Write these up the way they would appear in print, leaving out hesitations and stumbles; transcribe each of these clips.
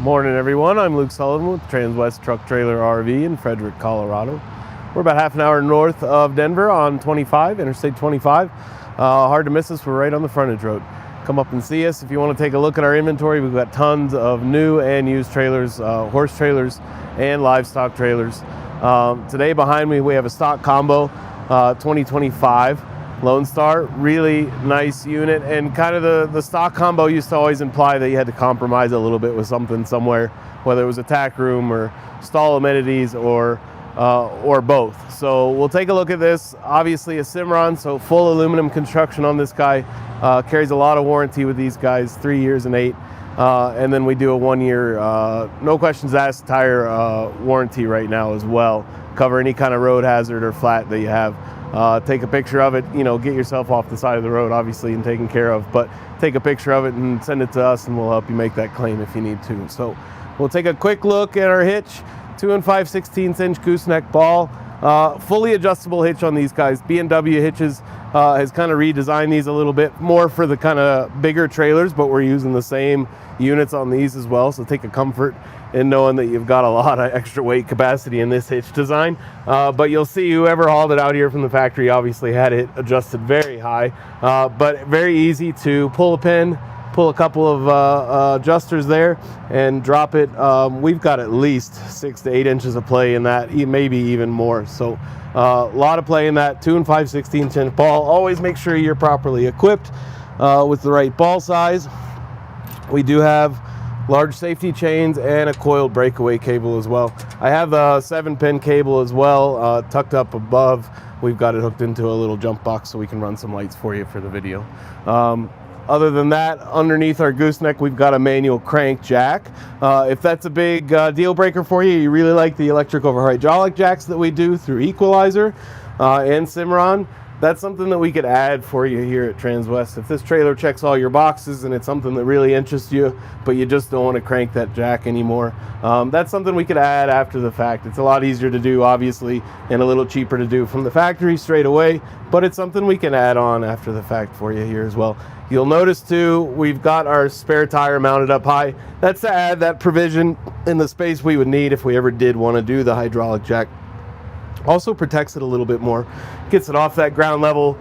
Morning everyone, I'm Luke Sullivan with Transwest Truck Trailer RV in Frederick, Colorado. We're about half an hour north of Denver on 25, Interstate 25. Hard to miss us, we're right on the frontage road. Come up and see us if you want to take a look at our inventory. We've got tons of new and used trailers, horse trailers and livestock trailers. Today behind me we have a stock combo 2025 Lonestar, really nice unit, and kind of the stock combo used to always imply that you had to compromise a little bit with something somewhere, whether it was a tack room or stall amenities or both. So we'll take a look at this. Obviously a Cimarron, so full aluminum construction on this guy. Carries a lot of warranty with these guys, 3 years and 8. And then we do a 1 year, no questions asked tire warranty right now as well. Cover any kind of road hazard or flat that you have. Take a picture of it, you know, get yourself off the side of the road, obviously, and taken care of, but take a picture of it and send it to us and we'll help you make that claim if you need to. So we'll take a quick look at our hitch, 2 5/16 inch gooseneck ball, fully adjustable hitch on these guys. B&W Hitches has kind of redesigned these a little bit more for the kind of bigger trailers, but we're using the same units on these as well, so take a comfort in knowing that you've got a lot of extra weight capacity in this hitch design. But you'll see whoever hauled it out here from the factory obviously had it adjusted very high, but very easy to pull a pin, pull a couple of adjusters there and drop it. We've got at least 6 to 8 inches of play in that, maybe even more. So a lot of play in that 2 5/16 inch ball. Always make sure you're properly equipped with the right ball size. We do have large safety chains and a coiled breakaway cable as well. I have a 7-pin cable as well, tucked up above. We've got it hooked into a little jump box so we can run some lights for you for the video. Other than that, underneath our gooseneck, we've got a manual crank jack. If that's a big deal breaker for you, you really like the electric over hydraulic jacks that we do through Equalizer and Cimarron, that's something that we could add for you here at Transwest. If this trailer checks all your boxes and it's something that really interests you, but you just don't want to crank that jack anymore, that's something we could add after the fact. It's a lot easier to do, obviously, and a little cheaper to do from the factory straight away, but it's something we can add on after the fact for you here as well. You'll notice too, we've got our spare tire mounted up high. That's to add that provision in the space we would need if we ever did want to do the hydraulic jack. Also protects it a little bit more, gets it off that ground level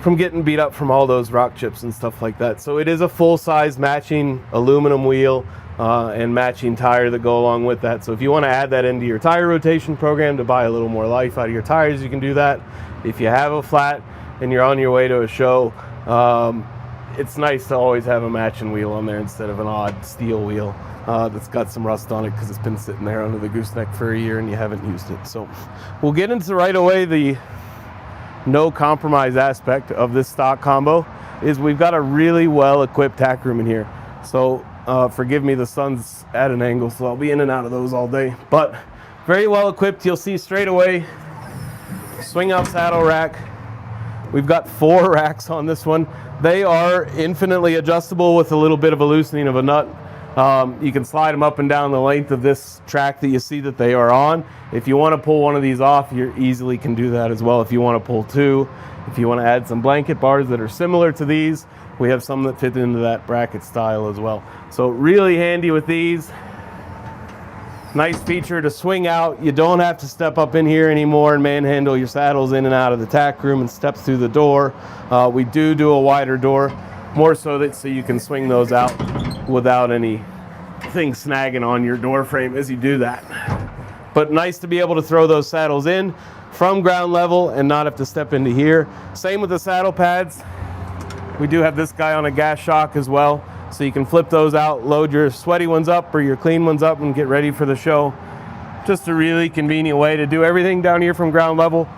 from getting beat up from all those rock chips and stuff like that. So it is a full-size matching aluminum wheel and matching tire that go along with that. So if you want to add that into your tire rotation program to buy a little more life out of your tires, you can do that. If you have a flat and you're on your way to a show, it's nice to always have a matching wheel on there instead of an odd steel wheel that's got some rust on it because it's been sitting there under the gooseneck for a year and you haven't used it. So we'll get into right away the no compromise aspect of this stock combo is we've got a really well equipped tack room in here. So forgive me, the sun's at an angle, so I'll be in and out of those all day, but very well equipped. You'll see straight away swing out saddle rack. We've got 4 racks on this one. They are infinitely adjustable with a little bit of a loosening of a nut. You can slide them up and down the length of this track that you see that they are on. If you want to pull one of these off, you easily can do that as well. If you want to pull 2, if you want to add some blanket bars that are similar to these, we have some that fit into that bracket style as well. So really handy with these. Nice feature to swing out. You don't have to step up in here anymore and manhandle your saddles in and out of the tack room and step through the door. We do a wider door, more so that so you can swing those out without anything snagging on your door frame as you do that. But nice to be able to throw those saddles in from ground level and not have to step into here. Same with the saddle pads. We do have this guy on a gas shock as well, so you can flip those out, load your sweaty ones up or your clean ones up and get ready for the show. Just a really convenient way to do everything down here from ground level.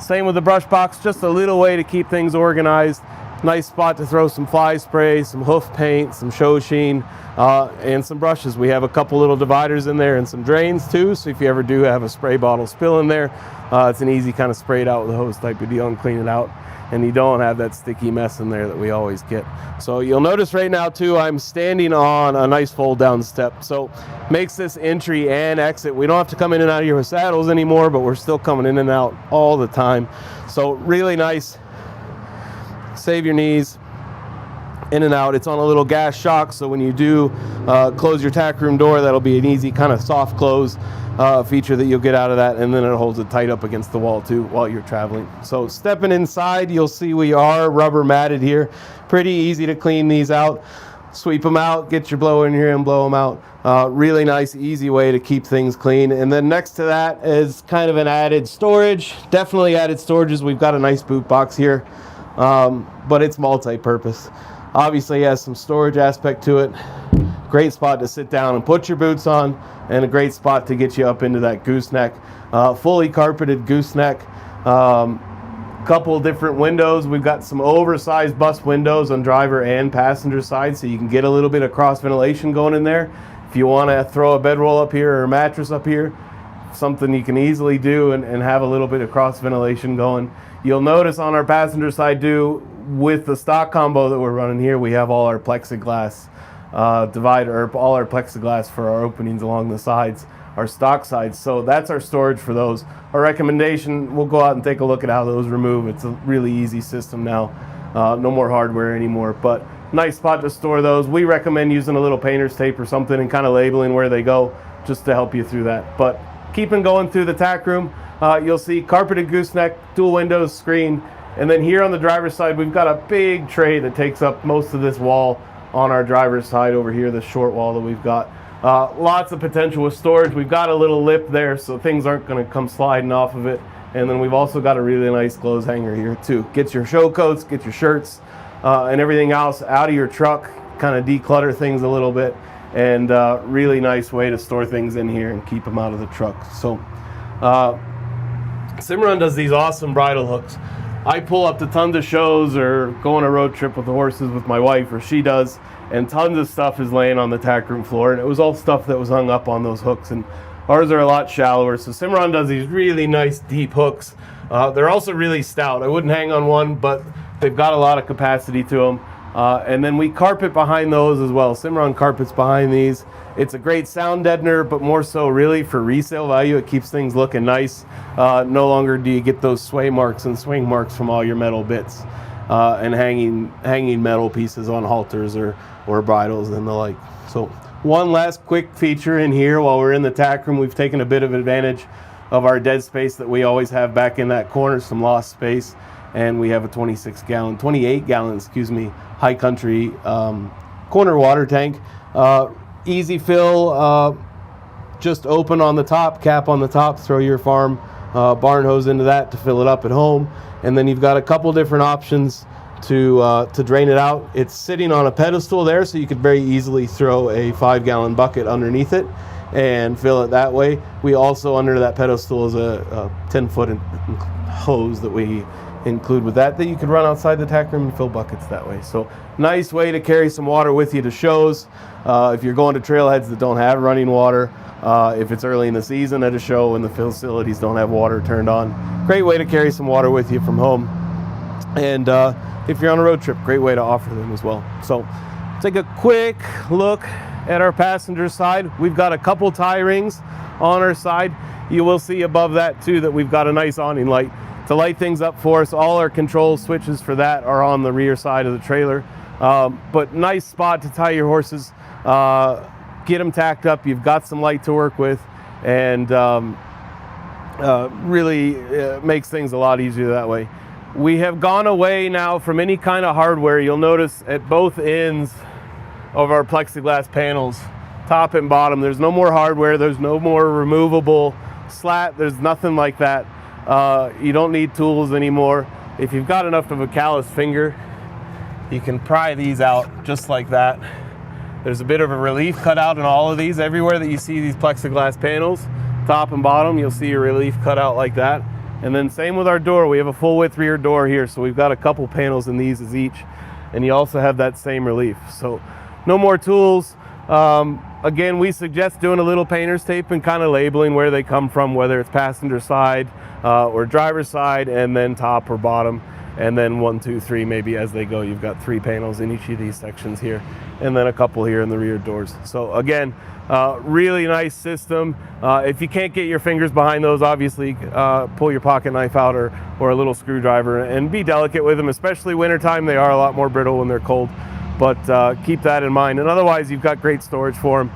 Same with the brush box, just a little way to keep things organized. Nice spot to throw some fly spray, some hoof paint, some show sheen, and some brushes. We have a couple little dividers in there and some drains too, so if you ever do have a spray bottle spill in there, it's an easy kind of spray it out with a hose type of deal and clean it out. And you don't have that sticky mess in there that we always get. So you'll notice right now too, I'm standing on a nice fold down step. So makes this entry and exit. We don't have to come in and out of here with saddles anymore, but we're still coming in and out all the time. So really nice. Save your knees. in and out. It's on a little gas shock, so when you do close your tack room door, that'll be an easy kind of soft close feature that you'll get out of that, and then it holds it tight up against the wall too while you're traveling. So stepping inside, you'll see we are rubber matted here. Pretty easy to clean these out. Sweep them out, get your blower in here and blow them out. Really nice, easy way to keep things clean. And then next to that is kind of an added storage. Definitely added storages. We've got a nice boot box here, but it's multi-purpose. Obviously has some storage aspect to it. Great spot to sit down and put your boots on, and a great spot to get you up into that gooseneck. Fully carpeted gooseneck. Couple different windows. We've got some oversized bus windows on driver and passenger side, so you can get a little bit of cross ventilation going in there. If you want to throw a bedroll up here or a mattress up here, something you can easily do and have a little bit of cross ventilation going. You'll notice on our passenger side too, with the stock combo that we're running here, we have all our plexiglass divider, or all our plexiglass for our openings along the sides, our stock sides. So that's our storage for those. Our recommendation, we'll go out and take a look at how those remove. It's a really easy system now. No more hardware anymore, but nice spot to store those. We recommend using a little painter's tape or something and kind of labeling where they go just to help you through that. But keeping going through the tack room, you'll see carpeted gooseneck, dual windows, screen. And then here on the driver's side, we've got a big tray that takes up most of this wall on our driver's side over here, the short wall that we've got. Lots of potential with storage. We've got a little lip there, so things aren't going to come sliding off of it. And then we've also got a really nice clothes hanger here too. Get your show coats, get your shirts, and everything else out of your truck, kind of declutter things a little bit, and really nice way to store things in here and keep them out of the truck. So Cimarron does these awesome bridle hooks. I pull up to tons of shows or go on a road trip with the horses with my wife, or she does, and tons of stuff is laying on the tack room floor, and it was all stuff that was hung up on those hooks, and ours are a lot shallower. So Cimarron does these really nice deep hooks. They're also really stout. I wouldn't hang on one, but they've got a lot of capacity to them. And then we carpet behind those as well. Cimarron carpets behind these. It's a great sound deadener, but more so really for resale value. It keeps things looking nice. No longer do you get those sway marks and swing marks from all your metal bits and hanging metal pieces on halters or bridles and the like. So one last quick feature in here while we're in the tack room, we've taken a bit of advantage of our dead space that we always have back in that corner, some lost space. And we have a 28 gallon, high country corner water tank. Easy fill, just open on the top, cap on the top, throw your farm barn hose into that to fill it up at home. And then you've got a couple different options to drain it out. It's sitting on a pedestal there, so you could very easily throw a 5-gallon bucket underneath it and fill it that way. We also, under that pedestal, is a 10-foot hose that we include with that you could run outside the tack room and fill buckets that way. So nice way to carry some water with you to shows. If you're going to trailheads that don't have running water, if it's early in the season at a show and the facilities don't have water turned on, great way to carry some water with you from home. And if you're on a road trip, great way to offer them as well. So take a quick look at our passenger side. We've got a couple tie rings on our side. You will see above that too that we've got a nice awning light to light things up for us. All our control switches for that are on the rear side of the trailer. But nice spot to tie your horses, get them tacked up. You've got some light to work with, and really makes things a lot easier that way. We have gone away now from any kind of hardware. You'll notice at both ends of our plexiglass panels, top and bottom, there's no more hardware, there's no more removable slat, there's nothing like that. You don't need tools anymore. If you've got enough of a callous finger, you can pry these out just like that. There's a bit of a relief cut out in all of these. Everywhere that you see these plexiglass panels, top and bottom, you'll see a relief cut out like that. And then same with our door. We have a full width rear door here, so we've got a couple panels in these as each, and you also have that same relief. So no more tools. Again, we suggest doing a little painter's tape and kind of labeling where they come from, whether it's passenger side or driver's side, and then top or bottom, and then 1, 2, 3 maybe as they go. You've got 3 panels in each of these sections here, and then a couple here in the rear doors. So again, really nice system. If you can't get your fingers behind those, obviously pull your pocket knife out or a little screwdriver and be delicate with them, especially wintertime. They are a lot more brittle when they're cold. but keep that in mind. And otherwise, you've got great storage for them.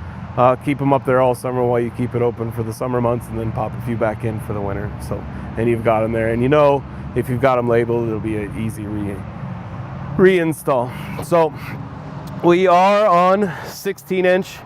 Keep them up there all summer while you keep it open for the summer months, and then pop a few back in for the winter. So, and you've got them there, and you know, if you've got them labeled, it'll be an easy reinstall. So we are on 16-inch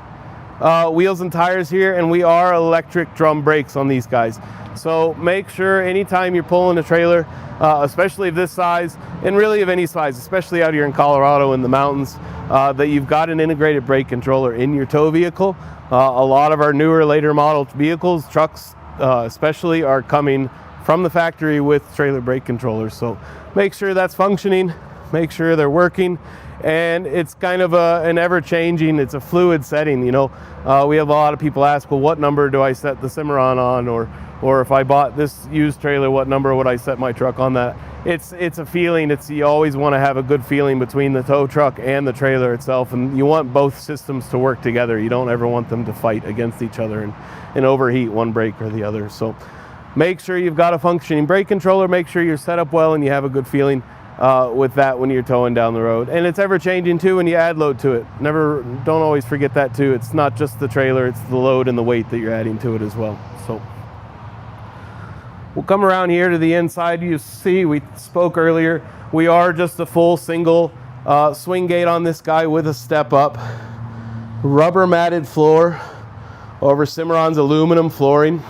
wheels and tires here, and we are electric drum brakes on these guys. So make sure anytime you're pulling a trailer, especially of this size, and really of any size, especially out here in Colorado in the mountains, that you've got an integrated brake controller in your tow vehicle. A lot of our newer, later model vehicles, trucks especially, are coming from the factory with trailer brake controllers. So make sure that's functioning, make sure they're working. And it's kind of an ever-changing, it's a fluid setting, you know. We have a lot of people ask, well, what number do I set the Cimarron on? Or if I bought this used trailer, what number would I set my truck on that? It's a feeling. You always want to have a good feeling between the tow truck and the trailer itself, and you want both systems to work together. You don't ever want them to fight against each other and overheat one brake or the other. So make sure you've got a functioning brake controller, make sure you're set up well and you have a good feeling with that when you're towing down the road. And it's ever changing too when you add load to it. Don't always forget that too. It's not just the trailer, it's the load and the weight that you're adding to it as well. So we'll come around here to the inside. You see, we spoke earlier, we are just a full single swing gate on this guy with a step up. Rubber matted floor over Cimarron's aluminum flooring.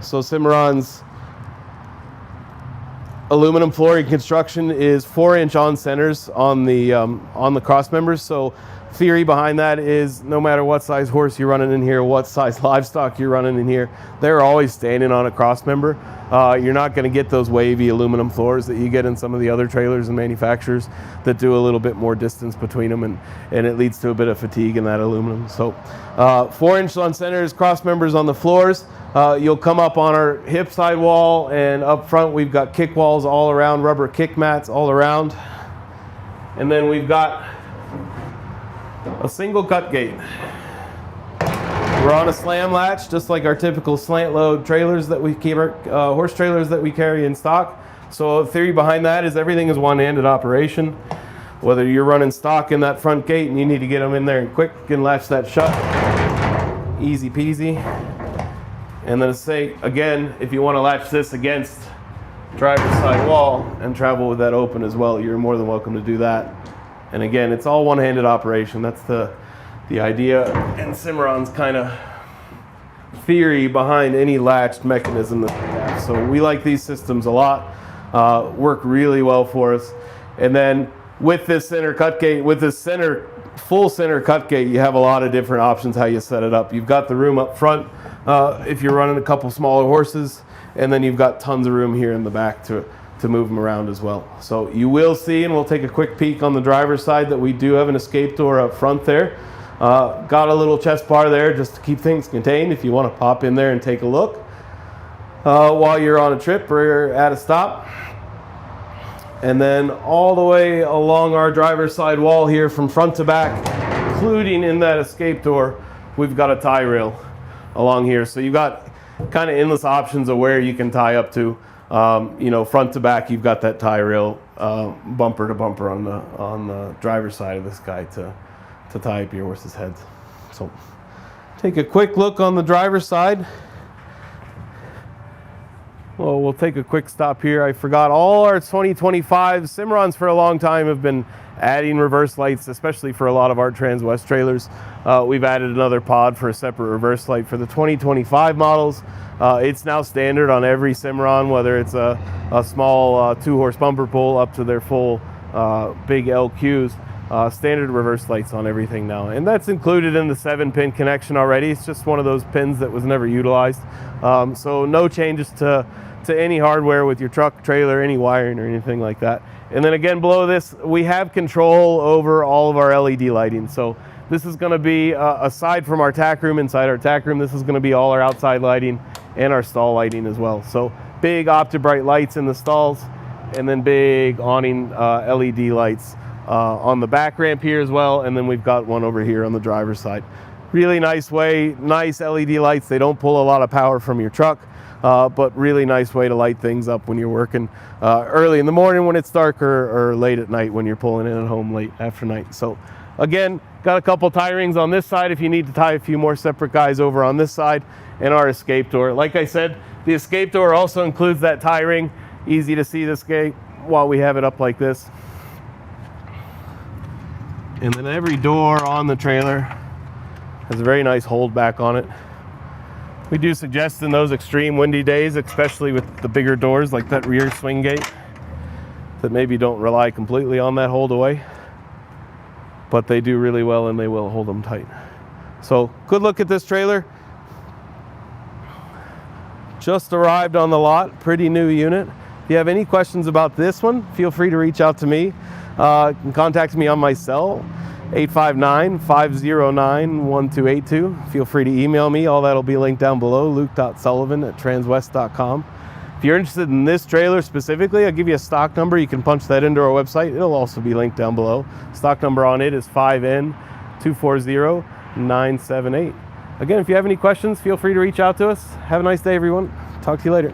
So Cimarron's aluminum flooring construction is 4-inch on centers on the cross members. So theory behind that is no matter what size horse you're running in here, what size livestock you're running in here, they're always standing on a cross member. You're not going to get those wavy aluminum floors that you get in some of the other trailers and manufacturers that do a little bit more distance between them, and it leads to a bit of fatigue in that aluminum. So 4-inch on centers, cross members on the floors. You'll come up on our hip side wall, and up front we've got kick walls all around, rubber kick mats all around. And then we've got a single cut gate. We're on a slam latch, just like our typical slant load trailers that we keep, horse trailers that we carry in stock. So the theory behind that is everything is one-handed operation. Whether you're running stock in that front gate and you need to get them in there and quick and latch that shut, easy peasy. And then say, again, if you want to latch this against driver's side wall and travel with that open as well, you're more than welcome to do that. And again, it's all one-handed operation. That's the idea and Cimarron's kind of theory behind any latched mechanism that we have. So we like these systems a lot, work really well for us. And then with this center cut gate, with this full center cut gate, you have a lot of different options how you set it up. You've got the room up front if you're running a couple smaller horses, and then you've got tons of room here in the back to move them around as well. So you will see, and we'll take a quick peek on the driver's side, that we do have an escape door up front there. Got a little chest bar there just to keep things contained if you want to pop in there and take a look while you're on a trip or at a stop. And then all the way along our driver's side wall here from front to back, including in that escape door, we've got a tie rail along here. So you've got kind of endless options of where you can tie up to. You know, front to back, you've got that tie rail bumper to bumper on the driver's side of this guy to tie up your horse's heads. So take a quick look on the driver's side. Well, we'll take a quick stop here. I forgot all our 2025 Cimarrons for a long time have been adding reverse lights, especially for a lot of our Transwest trailers. We've added another pod for a separate reverse light for the 2025 models. It's now standard on every Cimarron, whether it's a small 2-horse bumper pull up to their full big LQs. Standard reverse lights on everything now, and that's included in the 7-pin connection already. It's just one of those pins that was never utilized. So no changes to any hardware with your truck, trailer, any wiring or anything like that. And then again, below this, we have control over all of our LED lighting. So this is going to be, aside from our tack room, inside our tack room, this is going to be all our outside lighting and our stall lighting as well. So big OptiBrite lights in the stalls, and then big awning LED lights on the back ramp here as well. And then we've got one over here on the driver's side. Really nice LED lights. They don't pull a lot of power from your truck. but really nice way to light things up when you're working early in the morning when it's dark, or late at night when you're pulling in at home late after night. So again, got a couple tie rings on this side if you need to tie a few more separate guys over on this side, and our escape door. Like I said, the escape door also includes that tie ring. Easy to see this gate while we have it up like this. And then every door on the trailer has a very nice hold back on it. We do suggest in those extreme windy days, especially with the bigger doors like that rear swing gate, that maybe don't rely completely on that hold away, but they do really well and they will hold them tight. So good look at this trailer. Just arrived on the lot, pretty new unit. If you have any questions about this one, feel free to reach out to me. You can contact me on my cell, 859-509-1282. Feel free to email me. All that'll be linked down below, luke.sullivan@transwest.com. If you're interested in this trailer specifically, I'll give you a stock number. You can punch that into our website. It'll also be linked down below. Stock number on it is 5N240978. Again, if you have any questions, feel free to reach out to us. Have a nice day, everyone. Talk to you later.